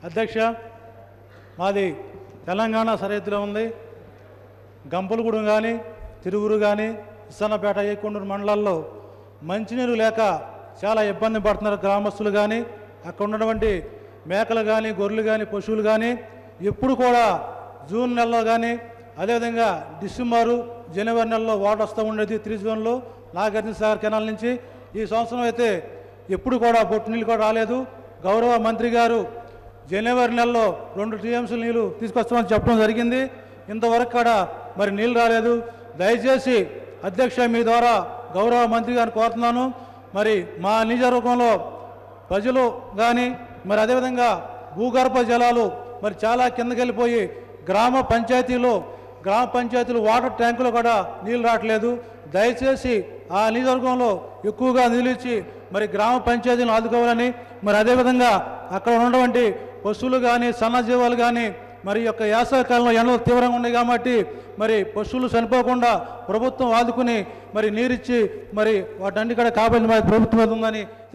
అధ్యక్ష, మాది తెలంగాణ సరిహద్దులో ఉంది. గంపలగూడెం కానీ, తిరువురు కానీ, ఇස්සన్నపేట, ఏకొండూరు మండలాల్లో మంచినీరు లేక చాలా ఇబ్బంది పడుతున్నారు గ్రామస్తులు కానీ, అక్కడ ఉన్నటువంటి మేకలు కానీ, గొర్రెలు కానీ, పశువులు కానీ. ఎప్పుడు కూడా జూన్ నెలలో కానీ, అదేవిధంగా డిసెంబరు, జనవరి నెలలో వాటర్ వస్తూ ఉండేది 3 జోన్లో నాగార్జున సాగర్ కెనాల్ నుంచి. ఈ సంవత్సరం అయితే ఎప్పుడు కూడా బొట్టు నీళ్ళు కూడా రాలేదు. గౌరవ మంత్రి గారు జనవరి నెలలో 2 టీఎంసీలు నీళ్ళు తీసుకొస్తామని చెప్పడం జరిగింది. ఇంతవరకు కూడా మరి నీళ్ళు రాలేదు. దయచేసి అధ్యక్ష, మీ ద్వారా గౌరవ మంత్రి గారిని కోరుతున్నాను. మరి మా నియోజకవర్గంలో ప్రజలు కానీ, మరి అదేవిధంగా భూగర్భ జలాలు మరి చాలా కిందకి వెళ్ళిపోయి గ్రామ పంచాయతీలు వాటర్ ట్యాంకులు కూడా నీళ్ళు రావట్లేదు. దయచేసి ఆ నియోజకవర్గంలో ఎక్కువగా నిధులు ఇచ్చి మరి గ్రామ పంచాయతీలను ఆదుకోవాలని, మరి అదేవిధంగా అక్కడ ఉన్నటువంటి పశువులు కానీ, సన్నజీవాలు కానీ, మరి యొక్క వేసవికాలంలో ఎండలు తీవ్రంగా ఉన్నాయి కాబట్టి మరి పశువులు చనిపోకుండా ప్రభుత్వం ఆదుకుని మరి నీరిచ్చి మరి వాటన్ని కూడా కాపాడి మరి ప్రభుత్వం ఉందని